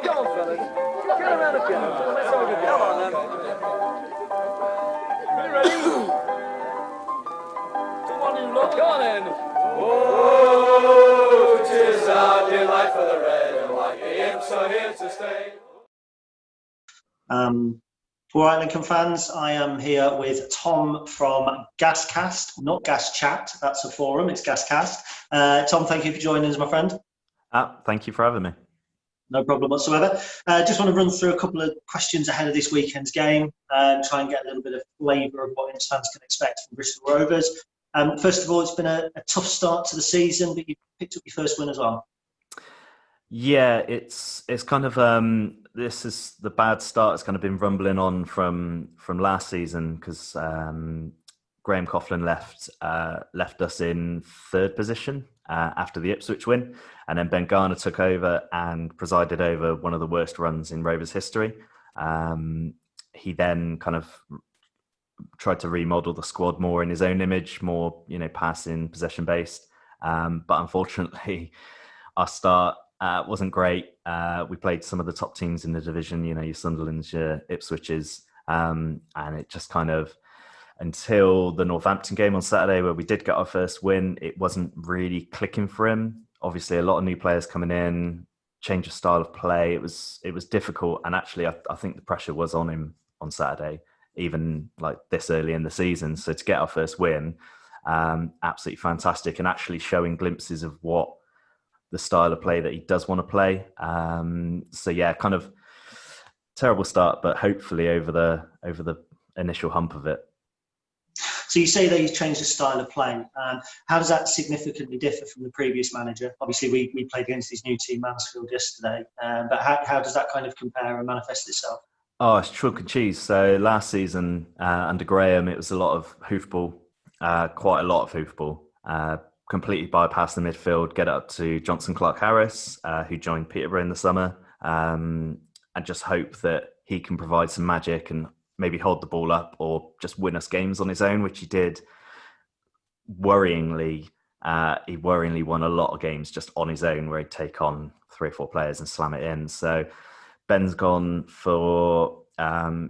Come on, fellas. Get around the go. Let's have a good go. Come on, then. You ready? Come on, you lot. Go on, then. Oh, 'tis our delight for the red and white. The imps are here to stay. All right, Lincoln fans, I am here with Tom from GasCast, not Gas Chat, that's a forum, it's GasCast. Tom, thank you for joining us, my friend. Thank you for having me. No problem whatsoever. Just want to run through a couple of questions ahead of this weekend's game, try and get a little bit of flavour of what fans can expect from Bristol Rovers. First of all, it's been a tough start to the season, but you picked up your first win as well. Yeah, it's kind of this is the bad start. It's kind of been rumbling on from last season because Graham Coughlin left us in third position after the Ipswich win, and then Ben Garner took over and presided over one of the worst runs in Rovers history. He then kind of tried to remodel the squad more in his own image, more passing, possession based. But unfortunately, our start wasn't great. We played some of the top teams in the division, your Sunderlands, your Ipswiches, and it just kind of, until the Northampton game on Saturday where we did get our first win, it wasn't really clicking for him. Obviously, a lot of new players coming in, change of style of play. It was difficult, and actually, I think the pressure was on him on Saturday, even like this early in the season. So to get our first win, absolutely fantastic, and actually showing glimpses of what the style of play that he does want to play. So yeah, kind of terrible start, but hopefully over the initial hump of it. So you say that he's changed the style of play. How does that significantly differ from the previous manager? Obviously, we played against his new team, Mansfield, yesterday. But how does that kind of compare and manifest itself? Oh, it's chalk and cheese. So last season under Graham, it was a lot of hoofball, quite a lot of hoofball. Completely bypass the midfield, get up to Johnson Clark-Harris, who joined Peterborough in the summer, and just hope that he can provide some magic and maybe hold the ball up or just win us games on his own, which he did worryingly. He worryingly won a lot of games just on his own, where he'd take on 3 or 4 players and slam it in. So Ben's gone for,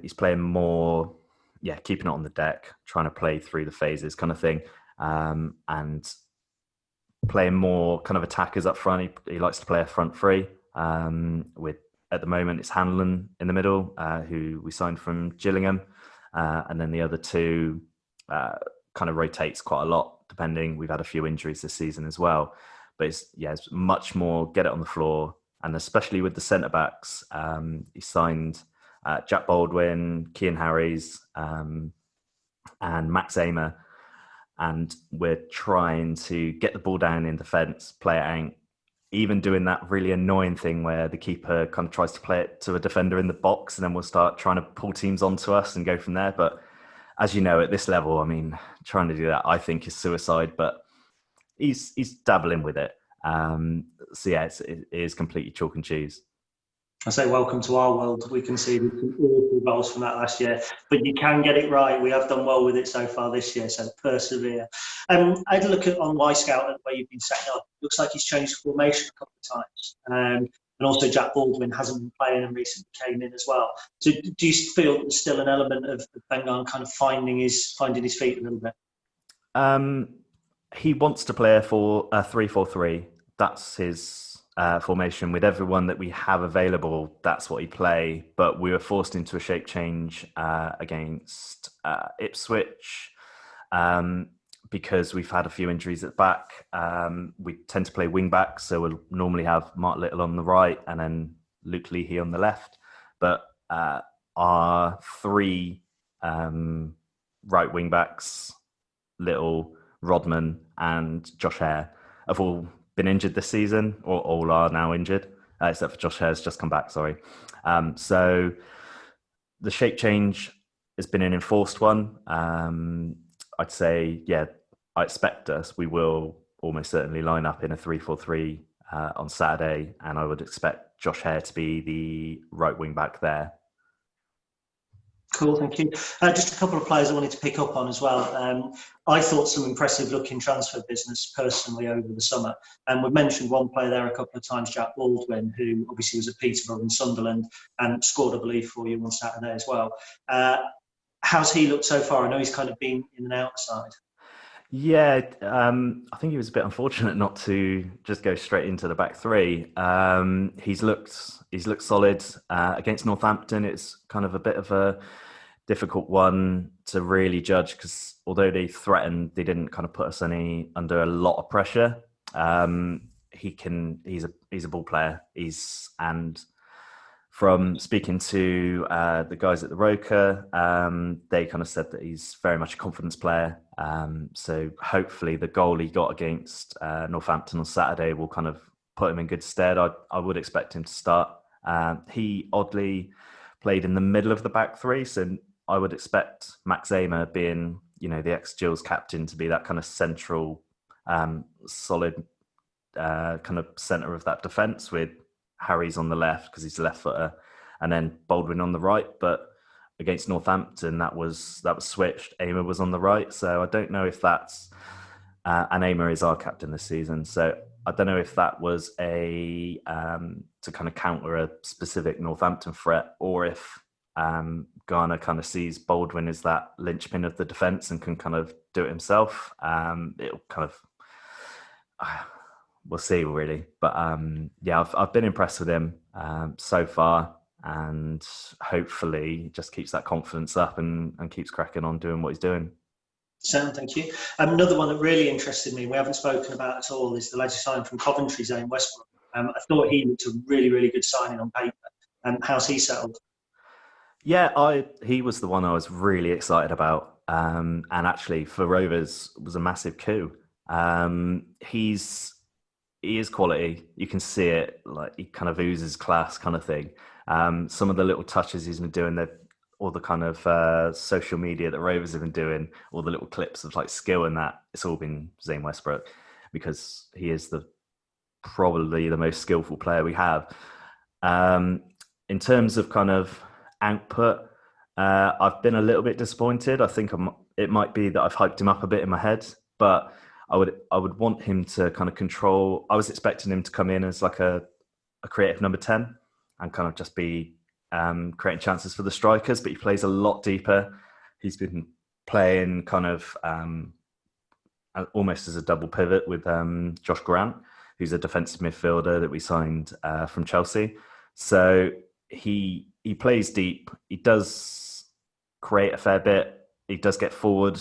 he's playing more, keeping it on the deck, trying to play through the phases kind of thing, and playing more kind of attackers up front. He likes to play a front three. With at the moment it's Hanlon in the middle, who we signed from Gillingham, and then the other 2 kind of rotates quite a lot depending. We've had a few injuries this season as well, but it's much more get it on the floor, and especially with the centre backs, he signed Jack Baldwin, Cian Harries, and Max Amer. And we're trying to get the ball down in defence, play it out, even doing that really annoying thing where the keeper kind of tries to play it to a defender in the box, and then we'll start trying to pull teams onto us and go from there. But as you know, at this level, I mean, trying to do that, I think, is suicide, but he's dabbling with it. So yeah, it is completely chalk and cheese. I say welcome to our world. We can see some awful goals from that last year, but you can get it right. We have done well with it so far this year, so persevere. I had a look at on Y-Scout at where you've been setting up. Looks like he's changed formation a couple of times. And also Jack Baldwin hasn't been playing and recently came in as well. So do you feel there's still an element of Ben Garner kind of finding his feet a little bit? He wants to play for a 3-4-3. That's his formation. With everyone that we have available, that's what he play. But we were forced into a shape change against Ipswich because we've had a few injuries at the back. We tend to play wing backs, so we'll normally have Mark Little on the right and then Luke Leahy on the left. But our 3 right wing backs, Little, Rodman and Josh Hare, have all been injured this season, or all are now injured, except for Josh Hare's just come back, sorry. So the shape change has been an enforced one. I'd say, I expect we will almost certainly line up in a 3-4-3 on Saturday, and I would expect Josh Hare to be the right wing back there. Cool, thank you. Just a couple of players I wanted to pick up on as well. I thought some impressive looking transfer business personally over the summer. And we've mentioned one player there a couple of times, Jack Baldwin, who obviously was at Peterborough and Sunderland and scored, I believe, for you on Saturday as well. How's he looked so far? I know he's kind of been in and out the side. Yeah, I think he was a bit unfortunate not to just go straight into the back three. He's looked solid against Northampton. It's kind of a bit of a difficult one to really judge because although they threatened, they didn't kind of put us under a lot of pressure. He's a ball player. And from speaking to the guys at the Roker, they kind of said that he's very much a confidence player. So hopefully the goal he got against Northampton on Saturday will kind of put him in good stead. I would expect him to start. He oddly played in the middle of the back three, so I would expect Max Amer, being the ex-Gills captain, to be that kind of central, solid kind of centre of that defence, with Harry's on the left because he's a left footer, and then Baldwin on the right. But against Northampton, that was switched. Amer was on the right, so I don't know if that's and Amer is our captain this season. So I don't know if that was to kind of counter a specific Northampton threat, or if Garner kind of sees Baldwin as that linchpin of the defence and can kind of do it himself. It'll kind of we'll see really, but I've been impressed with him so far, and hopefully he just keeps that confidence up and keeps cracking on doing what he's doing. Sam, thank you. Another one that really interested me, we haven't spoken about at all, is the lad who signed from Coventry, Zane Westbrook. I thought he looked a really, really good signing on paper. How's he settled? Yeah, he was the one I was really excited about, and actually for Rovers was a massive coup. He is quality. You can see it, like he kind of oozes class kind of thing. Some of the little touches he's been doing, all the kind of social media that Rovers have been doing, all the little clips of like skill and that, it's all been Zane Westbrook, because he is probably the most skillful player we have. In terms of kind of output, I've been a little bit disappointed. I think it might be that I've hyped him up a bit in my head, but I would want him to kind of control. I was expecting him to come in as like a creative number 10 and kind of just be creating chances for the strikers, but he plays a lot deeper. He's been playing kind of almost as a double pivot with Josh Grant, who's a defensive midfielder that we signed from Chelsea. So he plays deep. He does create a fair bit. He does get forward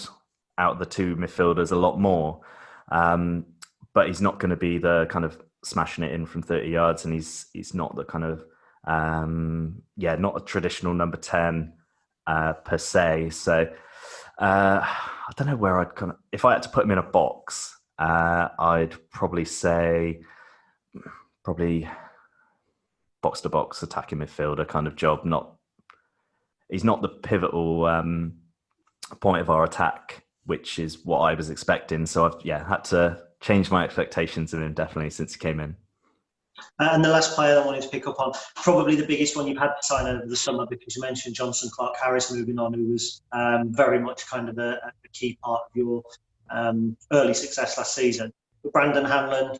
out of the two midfielders a lot more. But he's not going to be the kind of smashing it in from 30 yards, and he's not the kind of not a traditional number 10 per se. So I don't know where I'd kind of, if I had to put him in a box, I'd probably say box to box attacking midfielder kind of job. He's not the pivotal point of our attack, which is what I was expecting. So I've had to change my expectations of him definitely since he came in. And the last player I wanted to pick up on, probably the biggest one you've had to sign over the summer, because you mentioned Johnson Clark-Harris moving on, who was very much kind of a key part of your early success last season. But Brandon Hanlon,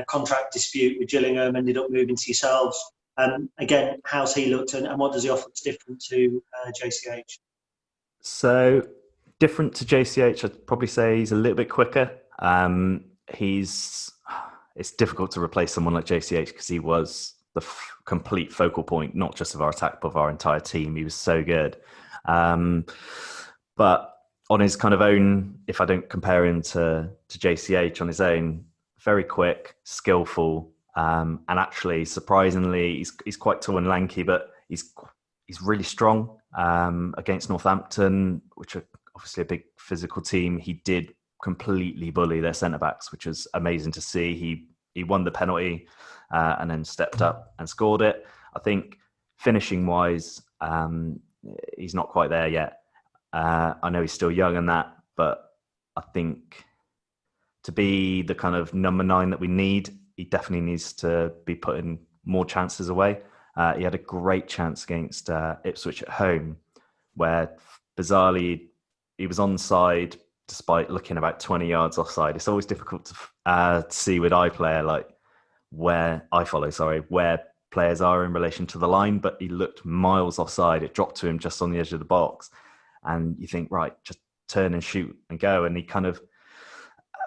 contract dispute with Gillingham, ended up moving to yourselves. Again, how's he looked, and what does he offer that's different to JCH? So different to JCH, I'd probably say he's a little bit quicker. It's difficult to replace someone like JCH because he was the complete focal point, not just of our attack, but of our entire team. He was so good. But on his kind of own, if I don't compare him to JCH, on his own, very quick, skillful, and actually, surprisingly, he's quite tall and lanky, but he's really strong. Against Northampton, which are obviously a big physical team, he did completely bully their centre-backs, which was amazing to see. He won the penalty and then stepped up and scored it. I think finishing-wise, he's not quite there yet. I know he's still young and that, but I think to be the kind of number 9 that we need, he definitely needs to be putting more chances away. He had a great chance against Ipswich at home where bizarrely he was onside despite looking about 20 yards offside. It's always difficult to see with iPlayer, like where players are in relation to the line, but he looked miles offside. It dropped to him just on the edge of the box. And you think, right, just turn and shoot and go. And he kind of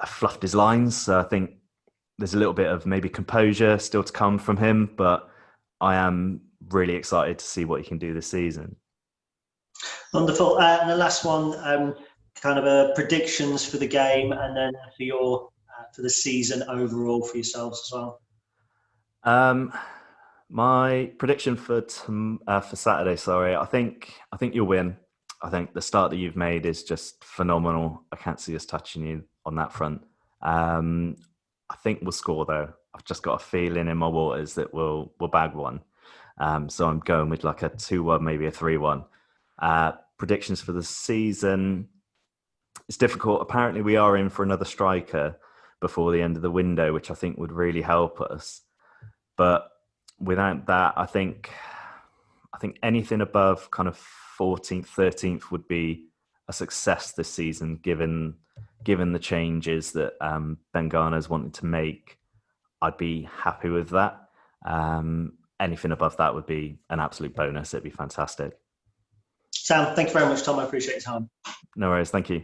fluffed his lines. So I think there's a little bit of maybe composure still to come from him, but I am really excited to see what he can do this season. Wonderful. And the last one, kind of predictions for the game, and then for the season overall for yourselves as well. My prediction for Saturday, I think you'll win. I think the start that you've made is just phenomenal. I can't see us touching you on that front. I think we'll score though. I've just got a feeling in my waters that we'll bag one. So I'm going with like a 2-1, maybe a 3-1. Predictions for the season. It's difficult. Apparently we are in for another striker before the end of the window, which I think would really help us. But without that, I think anything above kind of 14th, 13th would be a success this season, given the changes that Ben Garner has wanted to make. I'd be happy with that. Anything above that would be an absolute bonus. It'd be fantastic. Sam, thank you very much, Tom. I appreciate your time. No worries. Thank you.